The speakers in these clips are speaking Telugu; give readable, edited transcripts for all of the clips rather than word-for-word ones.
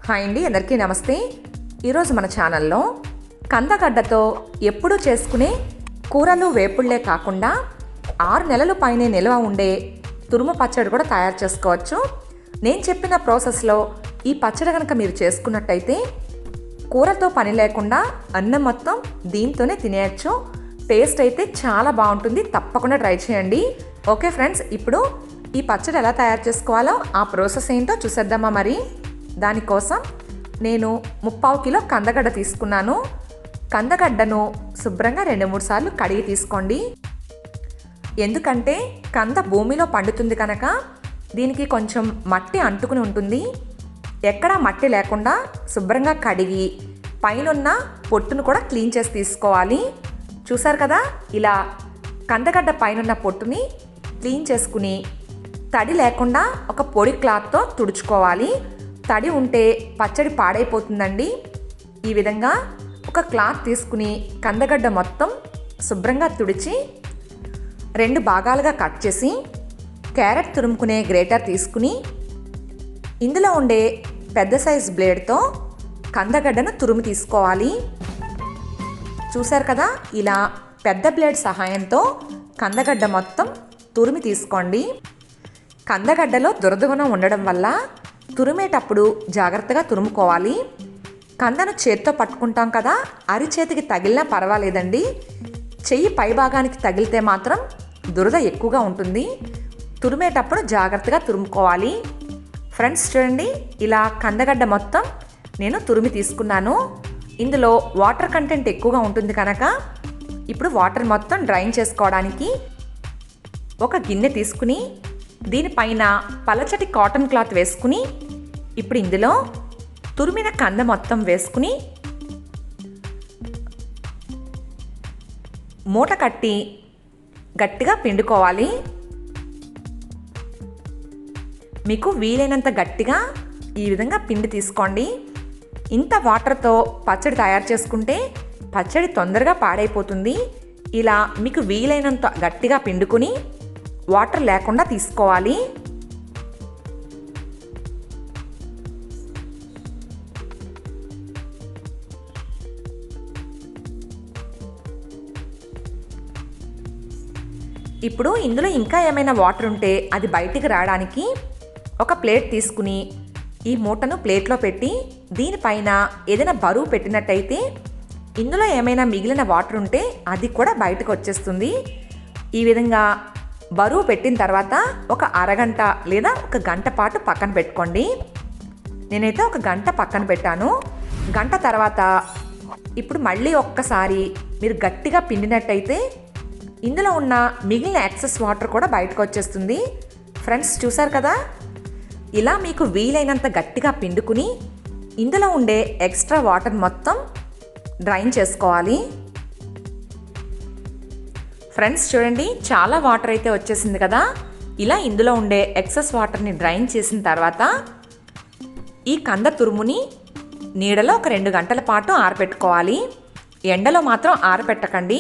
హాయ్ అండి, అందరికీ నమస్తే. ఈరోజు మన ఛానల్లో కందగడ్డతో ఎప్పుడూ చేసుకునే కూరలు వేపుళ్లే కాకుండా 6 నెలల పైనే నిల్వ ఉండే తురుము పచ్చడి కూడా తయారు చేసుకోవచ్చు. నేను చెప్పిన ప్రాసెస్లో ఈ పచ్చడి కనుక మీరు చేసుకున్నట్టయితే కూరతో పని లేకుండా అన్నం మొత్తం దీంతోనే తినేయచ్చు. టేస్ట్ అయితే చాలా బాగుంటుంది. తప్పకుండా ట్రై చేయండి. ఓకే ఫ్రెండ్స్, ఇప్పుడు ఈ పచ్చడి ఎలా తయారు చేసుకోవాలో ఆ ప్రాసెస్ ఏంటో చూసేద్దామా. మరి దానికోసం నేను 3/4 కిలో కందగడ్డ తీసుకున్నాను. కందగడ్డను శుభ్రంగా 2-3 సార్లు కడిగి తీసుకోండి. ఎందుకంటే కంద భూమిలో పండుతుంది కనుక దీనికి కొంచెం మట్టి అంటుకుని ఉంటుంది. ఎక్కడా మట్టి లేకుండా శుభ్రంగా కడిగి పైనున్న పొట్టును కూడా క్లీన్ చేసి తీసుకోవాలి. చూసారు కదా, ఇలా కందగడ్డ పైనున్న పొట్టుని క్లీన్ చేసుకుని తడి లేకుండా ఒక పొడి క్లాత్తో తుడుచుకోవాలి. తడి ఉంటే పచ్చడి పాడైపోతుందండి. ఈ విధంగా ఒక క్లాత్ తీసుకుని కందగడ్డ మొత్తం శుభ్రంగా తుడిచి 2 భాగాలుగా కట్ చేసి క్యారెట్ తురుముకునే గ్రేటర్ తీసుకుని ఇందులో ఉండే పెద్ద సైజ్ బ్లేడ్తో కందగడ్డను తురుము తీసుకోవాలి. చూసారు కదా, ఇలా పెద్ద బ్లేడ్ సహాయంతో కందగడ్డ మొత్తం తురిమి తీసుకోండి. కందగడ్డలో దురదగుణం ఉండడం వల్ల తురిమేటప్పుడు జాగ్రత్తగా తురుముకోవాలి. కందను చేత్తో పట్టుకుంటాం కదా, అరిచేతికి తగిలినా పర్వాలేదండి. చెయ్యి పై భాగానికి తగిలితే మాత్రం దురద ఎక్కువగా ఉంటుంది. తురిమేటప్పుడు జాగ్రత్తగా తురుముకోవాలి. ఫ్రెండ్స్ చూడండి, ఇలా కందగడ్డ మొత్తం నేను తురిమి తీసుకున్నాను. ఇందులో వాటర్ కంటెంట్ ఎక్కువగా ఉంటుంది కనుక ఇప్పుడు వాటర్ మొత్తం డ్రైన్ చేసుకోవడానికి ఒక గిన్నె తీసుకుని దీనిపైన పలచటి కాటన్ క్లాత్ వేసుకుని ఇప్పుడు ఇందులో తురిమిన కంద మొత్తం వేసుకుని మూట కట్టి గట్టిగా పిండుకోవాలి. మీకు వీలైనంత గట్టిగా ఈ విధంగా పిండి తీసుకోండి. ఇంత వాటర్తో పచ్చడి తయారు చేసుకుంటే పచ్చడి తొందరగా పాడైపోతుంది. ఇలా మీకు వీలైనంత గట్టిగా పిండుకుని వాటర్ లేకుండా తీసుకోవాలి. ఇప్పుడు ఇందులో ఇంకా ఏమైనా వాటర్ ఉంటే అది బయటికి రావడానికి ఒక ప్లేట్ తీసుకుని ఈ మూటను ప్లేట్లో పెట్టి దీనిపైన ఏదైనా బరువు పెట్టినట్టయితే ఇందులో ఏమైనా మిగిలిన వాటర్ ఉంటే అది కూడా బయటకు వచ్చేస్తుంది. ఈ విధంగా బరువు పెట్టిన తర్వాత ఒక అరగంట లేదా ఒక గంట పాటు పక్కన పెట్టుకోండి. నేనైతే ఒక గంట పక్కన పెట్టాను. గంట తర్వాత ఇప్పుడు మళ్ళీ ఒక్కసారి మీరు గట్టిగా పిండినట్టయితే ఇందులో ఉన్న మిగిలిన ఎక్సెస్ వాటర్ కూడా బయటకు వచ్చేస్తుంది. ఫ్రెండ్స్ చూసారు కదా, ఇలా మీకు వీలైనంత గట్టిగా పిండుకుని ఇందులో ఉండే ఎక్స్ట్రా వాటర్ మొత్తం డ్రైన్ చేసుకోవాలి. ఫ్రెండ్స్ చూడండి, చాలా వాటర్ అయితే వచ్చేసింది కదా. ఇలా ఇందులో ఉండే ఎక్సెస్ వాటర్ని డ్రైన్ చేసిన తర్వాత ఈ కంద తురుముని నీడలో ఒక 2 గంటల పాటు ఆరబెట్టుకోవాలి. ఎండలో మాత్రం ఆరబెట్టకండి,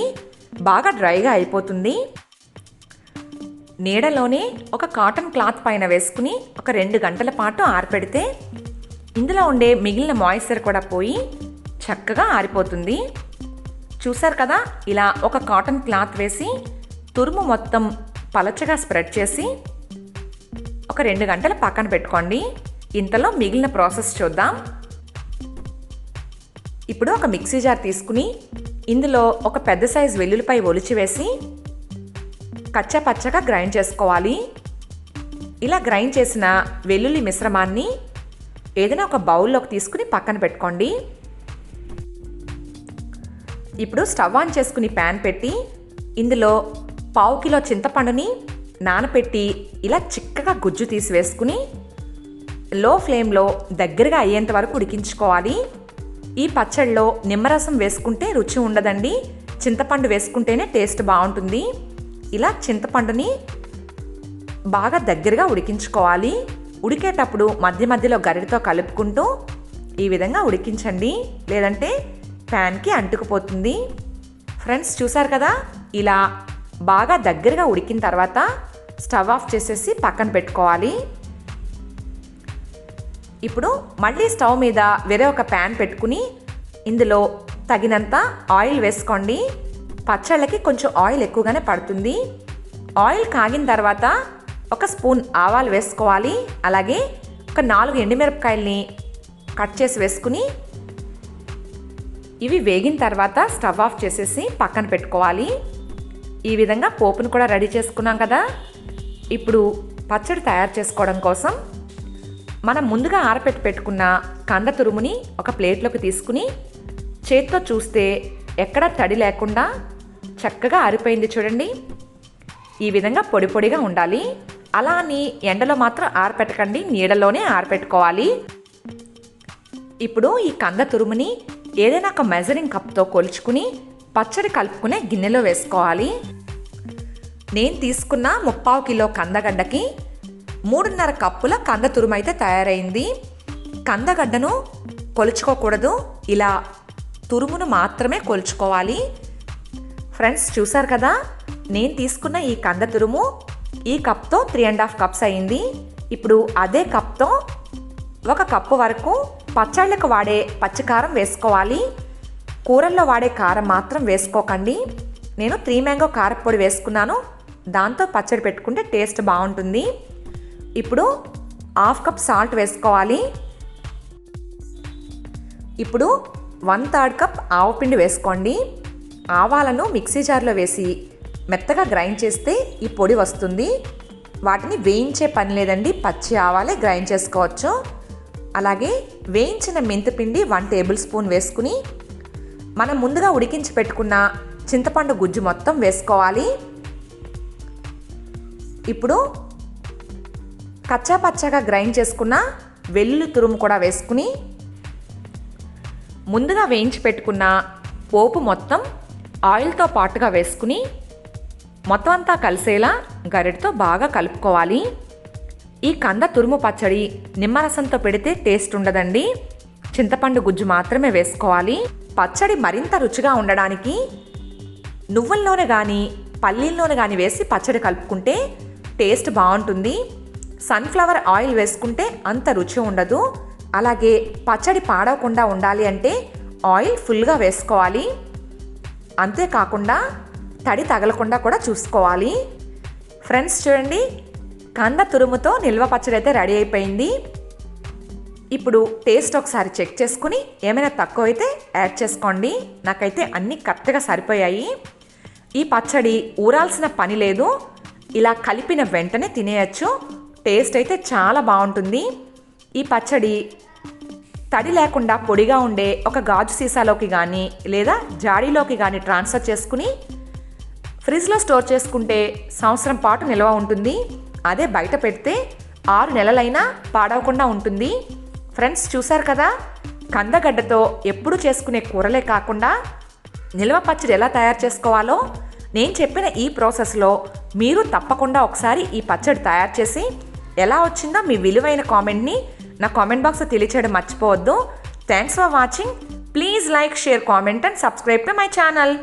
బాగా డ్రైగా అయిపోతుంది. నీడలోనే ఒక కాటన్ క్లాత్ పైన వేసుకుని ఒక 2 గంటల పాటు ఆరబెడితే ఇందులో ఉండే మిగిలిన మాయిశ్చర్ కూడా పోయి చక్కగా ఆరిపోతుంది. చూసారు కదా, ఇలా ఒక కాటన్ క్లాత్ వేసి తురుము మొత్తం పలచగా స్ప్రెడ్ చేసి ఒక 2 గంటలు పక్కన పెట్టుకోండి. ఇంతలో మిగిలిన ప్రాసెస్ చూద్దాం. ఇప్పుడు ఒక మిక్సీ జార్ తీసుకుని ఇందులో ఒక పెద్ద సైజు వెల్లుల్లిపాయ ఒలిచి వేసి కచ్చా పచ్చగా గ్రైండ్ చేసుకోవాలి. ఇలా గ్రైండ్ చేసిన వెల్లుల్లి మిశ్రమాన్ని ఏదైనా ఒక బౌల్లోకి తీసుకుని పక్కన పెట్టుకోండి. ఇప్పుడు స్టవ్ ఆన్ చేసుకుని ప్యాన్ పెట్టి ఇందులో 1/4 కిలో చింతపండుని నానపెట్టి ఇలా చిక్కగా గుజ్జు తీసి వేసుకుని లో ఫ్లేమ్లో దగ్గరగా అయ్యేంత వరకు ఉడికించుకోవాలి. ఈ పచ్చడిలో నిమ్మరసం వేసుకుంటే రుచి ఉండదండి, చింతపండు వేసుకుంటేనే టేస్ట్ బాగుంటుంది. ఇలా చింతపండుని బాగా దగ్గరగా ఉడికించుకోవాలి. ఉడికేటప్పుడు మధ్య మధ్యలో గరిటతో కలుపుకుంటూ ఈ విధంగా ఉడికించండి, లేదంటే ప్యాన్కి అంటుకుపోతుంది. ఫ్రెండ్స్ చూసారు కదా, ఇలా బాగా దగ్గరగా ఉడికిన తర్వాత స్టవ్ ఆఫ్ చేసేసి పక్కన పెట్టుకోవాలి. ఇప్పుడు మళ్ళీ స్టవ్ మీద వేరే ఒక ప్యాన్ పెట్టుకుని ఇందులో తగినంత ఆయిల్ వేసుకోండి. పచ్చళ్ళకి కొంచెం ఆయిల్ ఎక్కువగానే పడుతుంది. ఆయిల్ కాగిన తర్వాత ఒక స్పూన్ ఆవాలు వేసుకోవాలి. అలాగే ఒక 4 ఎండుమిరపకాయల్ని కట్ చేసి వేసుకుని ఇవి వేగిన తర్వాత స్టవ్ ఆఫ్ చేసేసి పక్కన పెట్టుకోవాలి. ఈ విధంగా పోపును కూడా రెడీ చేసుకున్నాం కదా. ఇప్పుడు పచ్చడి తయారు చేసుకోవడం కోసం మనం ముందుగా ఆరపెట్టి పెట్టుకున్న కంద తురుముని ఒక ప్లేట్లోకి తీసుకుని చేత్తో చూస్తే ఎక్కడా తడి లేకుండా చక్కగా ఆరిపోయింది చూడండి. ఈ విధంగా పొడి పొడిగా ఉండాలి. అలా అని ఎండలో మాత్రం ఆరపెట్టకండి, నీడలోనే ఆరపెట్టుకోవాలి. ఇప్పుడు ఈ కంద తురుముని ఏదైనా ఒక మెజరింగ్ కప్తో కొలుచుకుని పచ్చడి కలుపుకునే గిన్నెలో వేసుకోవాలి. నేను తీసుకున్న 3/4 కిలో కందగడ్డకి 3.5 కప్పుల కంద తురుము అయితే తయారైంది. కందగడ్డను కొలుచుకోకూడదు, ఇలా తురుమును మాత్రమే కొలుచుకోవాలి. ఫ్రెండ్స్ చూసారు కదా, నేను తీసుకున్న ఈ కంద తురుము ఈ కప్తో 3.5 కప్స్ అయింది. ఇప్పుడు అదే కప్తో 1 కప్పు వరకు పచ్చళ్ళకు వాడే పచ్చికారం వేసుకోవాలి. కూరల్లో వాడే కారం మాత్రం వేసుకోకండి. నేను 3 మ్యాంగో కారపొడి వేసుకున్నాను, దాంతో పచ్చడి పెట్టుకుంటే టేస్ట్ బాగుంటుంది. ఇప్పుడు 1/2 కప్ సాల్ట్ వేసుకోవాలి. ఇప్పుడు 1/3 కప్ ఆవపిండి వేసుకోండి. ఆవాలను మిక్సీ జార్లో వేసి మెత్తగా గ్రైండ్ చేస్తే ఈ పొడి వస్తుంది. వాటిని వేయించే పని లేదండి, పచ్చి ఆవాలే గ్రైండ్ చేసుకోవచ్చు. అలాగే వేయించిన మెంతిపిండి 1 టేబుల్ స్పూన్ వేసుకుని మనం ముందుగా ఉడికించి పెట్టుకున్న చింతపండు గుజ్జు మొత్తం వేసుకోవాలి. ఇప్పుడు కచ్చా పచ్చగా గ్రైండ్ చేసుకున్న వెల్లుల్లి తురుము కూడా వేసుకుని ముందుగా వేయించి పెట్టుకున్న పోపు మొత్తం ఆయిల్తో పాటుగా వేసుకుని మొత్తం అంతా కలిసేలా గరిటతో బాగా కలుపుకోవాలి. ఈ కంద తురుము పచ్చడి నిమ్మరసంతో పెడితే టేస్ట్ ఉండదండి, చింతపండు గుజ్జు మాత్రమే వేసుకోవాలి. పచ్చడి మరింత రుచిగా ఉండడానికి నువ్వుల నూనె కానీ పల్లీల నూనె కానీ వేసి పచ్చడి కలుపుకుంటే టేస్ట్ బాగుంటుంది. సన్ఫ్లవర్ ఆయిల్ వేసుకుంటే అంత రుచి ఉండదు. అలాగే పచ్చడి పాడవకుండా ఉండాలి అంటే ఆయిల్ ఫుల్గా వేసుకోవాలి. అంతేకాకుండా తడి తగలకుండా కూడా చూసుకోవాలి. ఫ్రెండ్స్ చూడండి, కంద తురుముతో నిల్వ పచ్చడి అయితే రెడీ అయిపోయింది. ఇప్పుడు టేస్ట్ ఒకసారి చెక్ చేసుకుని ఏమైనా తక్కువ అయితే యాడ్ చేసుకోండి. నాకైతే అన్నీ కరెక్ట్గా సరిపోయాయి. ఈ పచ్చడి ఊరాల్సిన పని లేదు, ఇలా కలిపిన వెంటనే తినేయచ్చు. టేస్ట్ అయితే చాలా బాగుంటుంది. ఈ పచ్చడి తడి లేకుండా పొడిగా ఉండే ఒక గాజు సీసాలోకి కానీ లేదా జాడీలోకి కానీ ట్రాన్స్ఫర్ చేసుకుని ఫ్రిడ్జ్లో స్టోర్ చేసుకుంటే సంవత్సరం పాటు నిల్వ ఉంటుంది. అదే బయట పెడితే 6 నెలలైనా పాడవకుండా ఉంటుంది. ఫ్రెండ్స్ చూసారు కదా, కందగడ్డతో ఎప్పుడు చేసుకునే కూరలే కాకుండా నిల్వ పచ్చడి ఎలా తయారు చేసుకోవాలో నేను చెప్పిన ఈ ప్రాసెస్లో మీరు తప్పకుండా ఒకసారి ఈ పచ్చడి తయారు చేసి ఎలా వచ్చిందో మీ విలువైన కామెంట్ని నా కామెంట్ బాక్స్లో తెలియచేయడం మర్చిపోవద్దు. Thanks for watching. Please like, share, comment and subscribe to my channel.